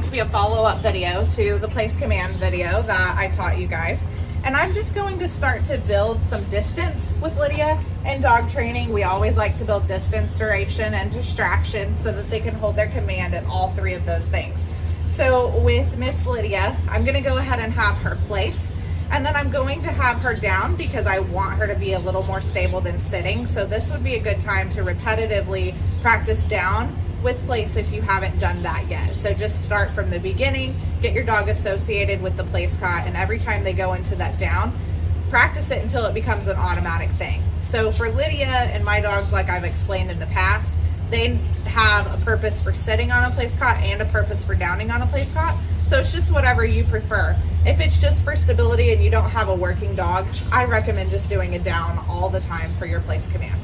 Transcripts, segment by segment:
to be a follow-up video to the place command video that I taught you guys. And I'm just going to start to build some distance with Lydia. In dog training, we always like to build distance, duration, and distraction so that they can hold their command at all three of those things. So with Miss Lydia, I'm gonna go ahead and have her place, and then I'm going to have her down because I want her to be a little more stable than sitting. So this would be a good time to repetitively practice down with place if you haven't done that yet. So just start from the beginning, get your dog associated with the place cot, and every time they go into that down, practice it until it becomes an automatic thing. So for Lydia and my dogs, like I've explained in the past, they have a purpose for sitting on a place cot and a purpose for downing on a place cot. So it's just whatever you prefer. If it's just for stability and you don't have a working dog, I recommend just doing a down all the time for your place command.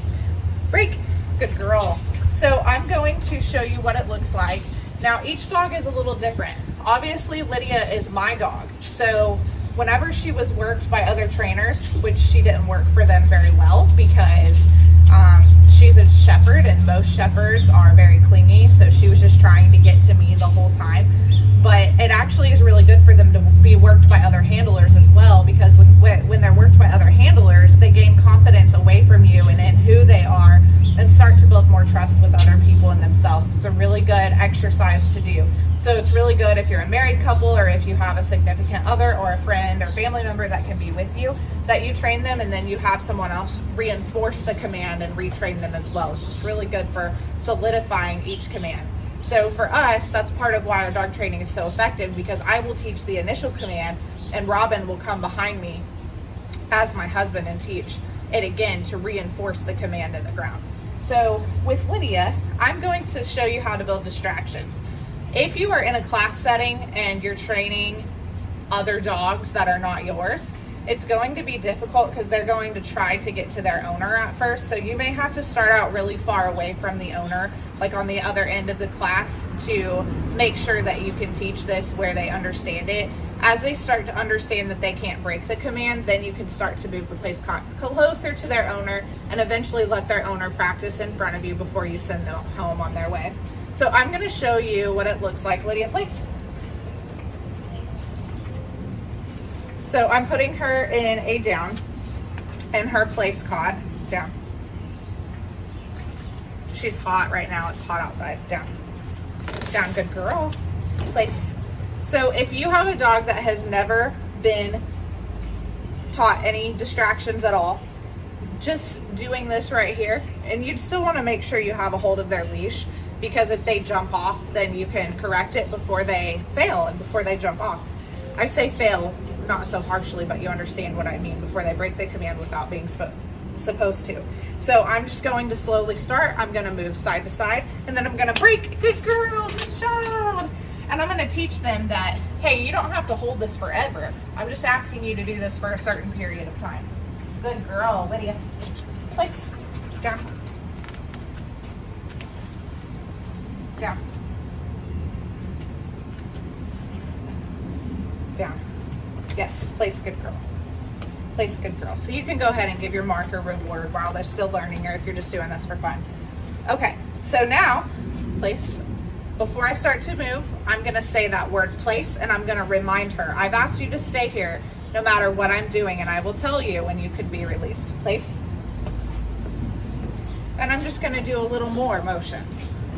Break, good girl. So I'm going to show you what it looks like. Now each dog is a little different. Obviously Lydia is my dog. So whenever she was worked by other trainers, which she didn't work for them very well because she's a shepherd and most shepherds are very clingy. So she was just trying to get to me the whole time. But it actually is really good for them to be worked by other handlers as well, because when they're worked by other handlers, they gain confidence away from you and in who they are and start to build more trust with other people and themselves. It's a really good exercise to do. So it's really good if you're a married couple or if you have a significant other or a friend or family member that can be with you, that you train them and then you have someone else reinforce the command and retrain them as well. It's just really good for solidifying each command. So for us, that's part of why our dog training is so effective, because I will teach the initial command and Robin will come behind me as my husband and teach it again to reinforce the command in the ground. So with Lydia, I'm going to show you how to build distractions. If you are in a class setting and you're training other dogs that are not yours, it's going to be difficult because they're going to try to get to their owner at first. So you may have to start out really far away from the owner, like on the other end of the class, to make sure that you can teach this where they understand it. As they start to understand that they can't break the command, then you can start to move the place closer to their owner and eventually let their owner practice in front of you before you send them home on their way. So I'm going to show you what it looks like. Lydia, place. So I'm putting her in a down in her place cot. Down. She's hot right now. It's hot outside. Down. Down, good girl. Place. So if you have a dog that has never been taught any distractions at all, just doing this right here, and you'd still want to make sure you have a hold of their leash, because if they jump off, then you can correct it before they fail and before they jump off. I say fail not so harshly, but you understand what I mean, before they break the command without being supposed to. So I'm just going to slowly start. I'm going to move side to side, and then I'm going to break. Good girl, good job. And I'm going to teach them that, hey, you don't have to hold this forever. I'm just asking you to do this for a certain period of time. Good girl, Lydia. Place. Down. Down. Down. Yes, place, good girl. Place, good girl. So you can go ahead and give your marker reward while they're still learning, or if you're just doing this for fun. Okay, so now, place. Before I start to move, I'm gonna say that word place, and I'm gonna remind her, I've asked you to stay here no matter what I'm doing, and I will tell you when you could be released. Place. And I'm just gonna do a little more motion.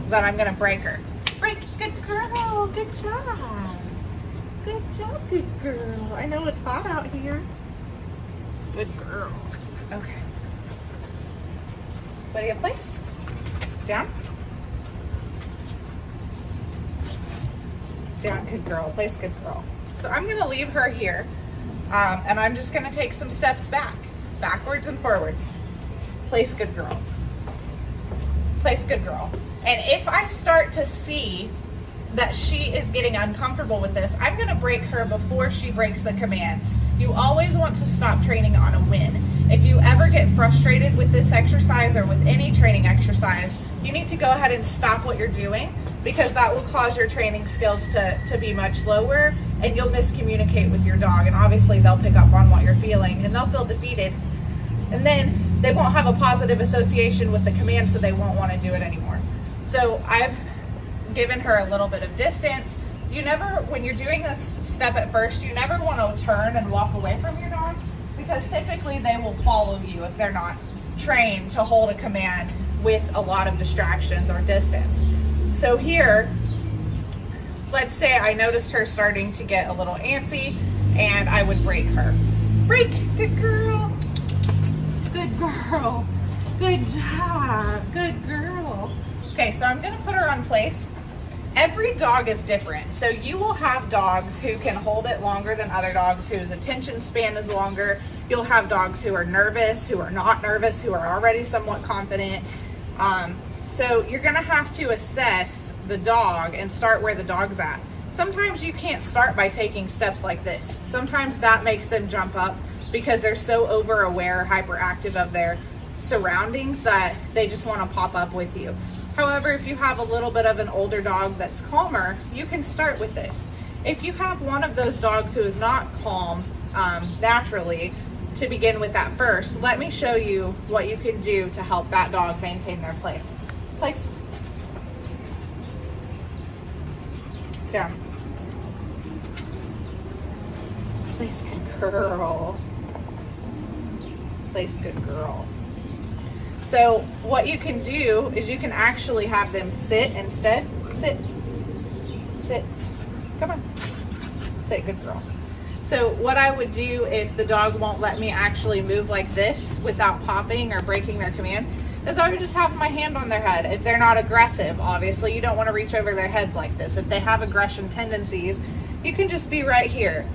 Then I'm gonna break her. Break, good girl, good job. Good job, good girl. I know it's hot out here. Good girl. Okay. Lydia, place. Down. Down, good girl. Place, good girl. So I'm gonna leave her here, and I'm just gonna take some steps back, backwards and forwards. Place, good girl. Place, good girl. And if I start to see that she is getting uncomfortable with this, I'm gonna break her before she breaks the command. You always want to stop training on a win. If you ever get frustrated with this exercise or with any training exercise, you need to go ahead and stop what you're doing, because that will cause your training skills to be much lower, and you'll miscommunicate with your dog, and obviously they'll pick up on what you're feeling and they'll feel defeated, and then they won't have a positive association with the command, so they won't want to do it anymore. So I've given her a little bit of distance. you never, when you're doing this step at first, you never want to turn and walk away from your dog, because typically they will follow you if they're not trained to hold a command with a lot of distractions or distance. So here, let's say I noticed her starting to get a little antsy and I would break her. Break, good girl. Good girl. Good job, good girl. Okay, so I'm gonna put her on place. Every dog is different. So you will have dogs who can hold it longer than other dogs whose attention span is longer. You'll have dogs who are nervous, who are not nervous, who are already somewhat confident. So you're gonna have to assess the dog and start where the dog's at. Sometimes you can't start by taking steps like this. Sometimes that makes them jump up because they're so over aware, hyperactive of their surroundings that they just wanna pop up with you. However, if you have a little bit of an older dog that's calmer, you can start with this. If you have one of those dogs who is not calm naturally, to begin with that first, let me show you what you can do to help that dog maintain their place. Place. Down. Place, good girl. Place, good girl. So what you can do is you can actually have them sit instead. Sit. Sit. Come on. Sit, good girl. So what I would do if the dog won't let me actually move like this without popping or breaking their command is I would just have my hand on their head. If they're not aggressive, obviously you don't want to reach over their heads like this. If they have aggression tendencies, you can just be right here.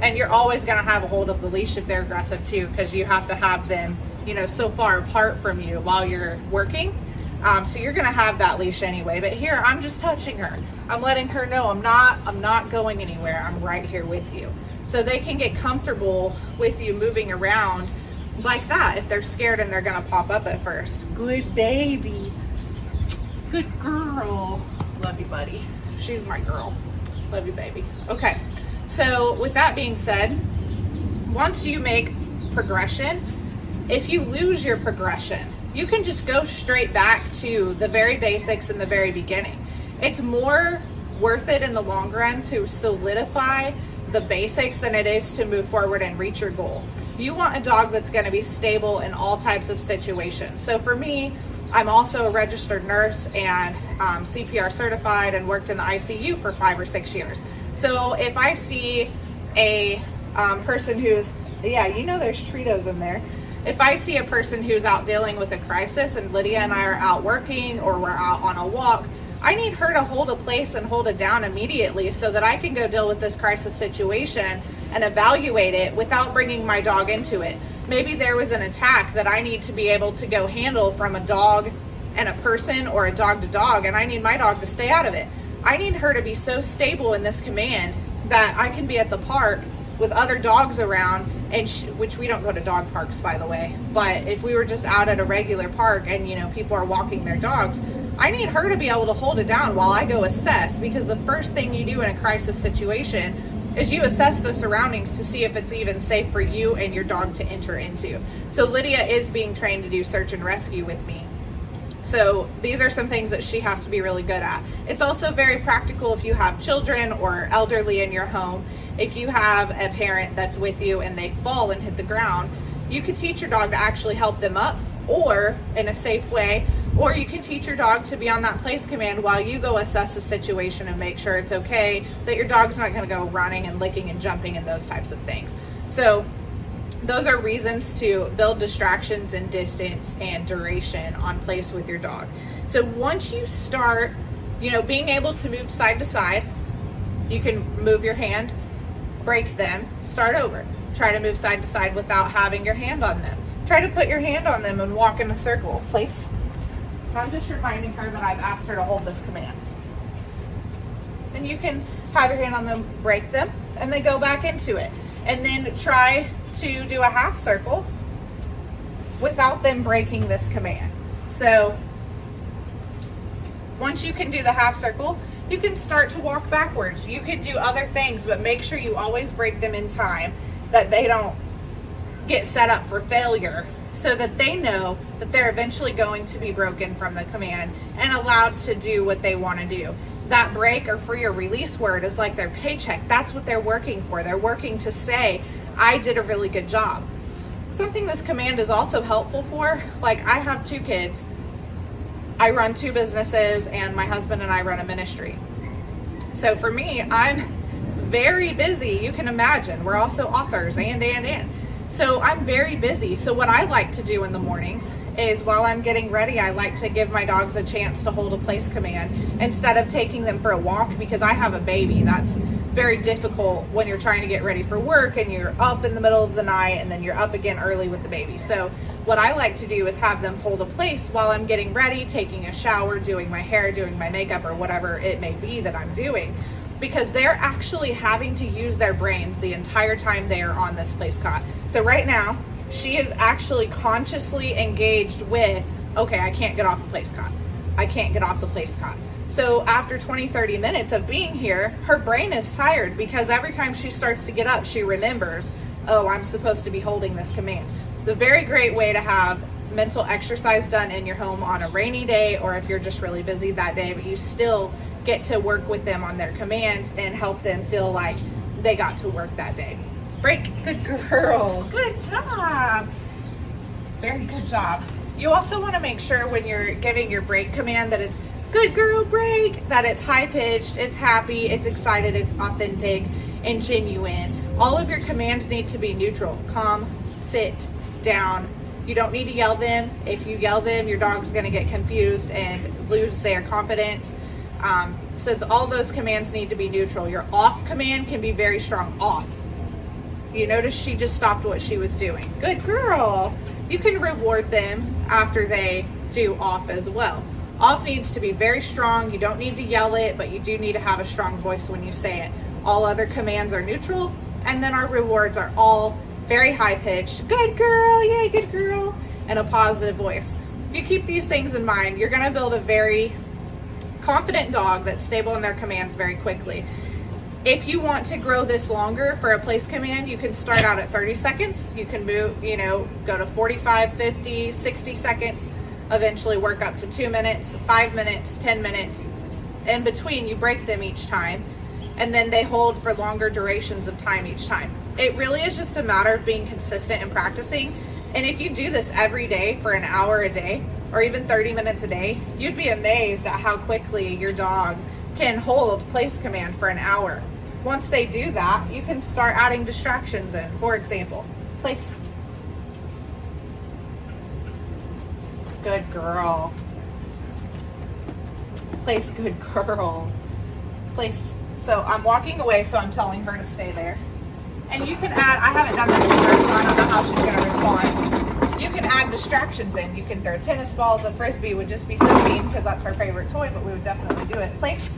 And you're always going to have a hold of the leash if they're aggressive too, because you have to have them, you know, so far apart from you while you're working. So you're going to have that leash anyway. But here, I'm just touching her. I'm letting her know I'm not going anywhere. I'm right here with you. So they can get comfortable with you moving around like that if they're scared and they're going to pop up at first. Good baby. Good girl. Love you, buddy. She's my girl. Love you, baby. Okay. So with that being said, once you make progression, if you lose your progression, you can just go straight back to the very basics in the very beginning. It's more worth it in the long run to solidify the basics than it is to move forward and reach your goal. You want a dog that's going to be stable in all types of situations. So for me, I'm also a registered nurse and CPR certified and worked in the ICU for 5 or 6 years. So if I see a person who's, yeah, you know there's Tritos in there. If I see a person who's out dealing with a crisis and Lydia and I are out working or we're out on a walk, I need her to hold a place and hold it down immediately so that I can go deal with this crisis situation and evaluate it without bringing my dog into it. Maybe there was an attack that I need to be able to go handle from a dog and a person or a dog to dog, and I need my dog to stay out of it. I need her to be so stable in this command that I can be at the park with other dogs around, and which we don't go to dog parks, by the way, but if we were just out at a regular park and, you know, people are walking their dogs, I need her to be able to hold it down while I go assess, because the first thing you do in a crisis situation is you assess the surroundings to see if it's even safe for you and your dog to enter into. So Lydia is being trained to do search and rescue with me. So these are some things that she has to be really good at. It's also very practical if you have children or elderly in your home. If you have a parent that's with you and they fall and hit the ground, you could teach your dog to actually help them up, or in a safe way, or you can teach your dog to be on that place command while you go assess the situation and make sure it's okay, that your dog's not going to go running and licking and jumping and those types of things. So those are reasons to build distractions and distance and duration on place with your dog. So once you start, you know, being able to move side to side, you can move your hand, break them, start over. Try to move side to side without having your hand on them. Try to put your hand on them and walk in a circle. Place. I'm just reminding her that I've asked her to hold this command. And you can have your hand on them, break them, and then go back into it. And then try to do a half circle without them breaking this command. So once you can do the half circle, you can start to walk backwards. You can do other things, but make sure you always break them in time, that they don't get set up for failure, so that they know that they're eventually going to be broken from the command and allowed to do what they want to do. that break or free or release word is like their paycheck. That's what they're working for. They're working to say, I did a really good job. Something this command is also helpful for, like I have 2 kids, I run 2 businesses, and my husband and I run a ministry. So for me, I'm very busy. You can imagine, we're also authors and. So I'm very busy. So what I like to do in the mornings is, while I'm getting ready, I like to give my dogs a chance to hold a place command instead of taking them for a walk, because I have a baby. That's very difficult when you're trying to get ready for work and you're up in the middle of the night and then you're up again early with the baby. So what I like to do is have them hold a place while I'm getting ready, taking a shower, doing my hair, doing my makeup, or whatever it may be that I'm doing, because they're actually having to use their brains the entire time they are on this place cot. So right now, she is actually consciously engaged with, okay, I can't get off the place cot. I can't get off the place cot. So after 20-30 minutes of being here, her brain is tired, because every time she starts to get up, she remembers, oh, I'm supposed to be holding this command. It's a very great way to have mental exercise done in your home on a rainy day, or if you're just really busy that day, but you still get to work with them on their commands and help them feel like they got to work that day. Break, good girl, good job. Very good job. You also want to make sure when you're giving your break command that it's good girl break, that it's high pitched, it's happy, it's excited, it's authentic and genuine. All of your commands need to be neutral. Calm, sit, down. You don't need to yell them. If you yell them, your dog's going to get confused and lose their confidence. All those commands need to be neutral. Your off command can be very strong. Off. You notice she just stopped what she was doing. Good girl. You can reward them after they do off as well. Off needs to be very strong. You don't need to yell it, but you do need to have a strong voice when you say it. All other commands are neutral, and then our rewards are all very high pitched. Good girl, yay, good girl, and a positive voice. If you keep these things in mind, you're going to build a very confident dog that's stable in their commands very quickly. If you want to grow this longer for a place command, you can start out at 30 seconds. You can move, go to 45, 50, 60 seconds, eventually work up to 2 minutes, 5 minutes, 10 minutes. In between, you break them each time, and then they hold for longer durations of time each time. It really is just a matter of being consistent and practicing. And if you do this every day for an hour a day, or even 30 minutes a day, you'd be amazed at how quickly your dog can hold place command for an hour. Once they do that, you can start adding distractions in. For example, place. Good girl. Place, good girl. Place. So I'm walking away, so I'm telling her to stay there. And you can add, I haven't done this with her, so I don't know how she's going to respond. You can add distractions in. You can throw tennis balls. A frisbee would just be so mean because that's her favorite toy, but we would definitely do it. Place.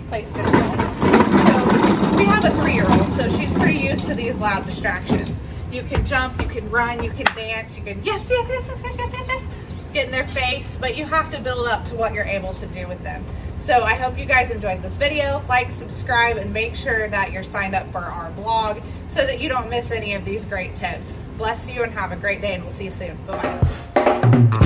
Place, good girl. So we have a 3-year-old, so she's pretty used to these loud distractions. You can jump, you can run, you can dance, you can yes, get in their face, but you have to build up to what you're able to do with them. So I hope you guys enjoyed this video. Like, subscribe, and make sure that you're signed up for our blog so that you don't miss any of these great tips. Bless you and have a great day, and we'll see you soon. Bye-bye.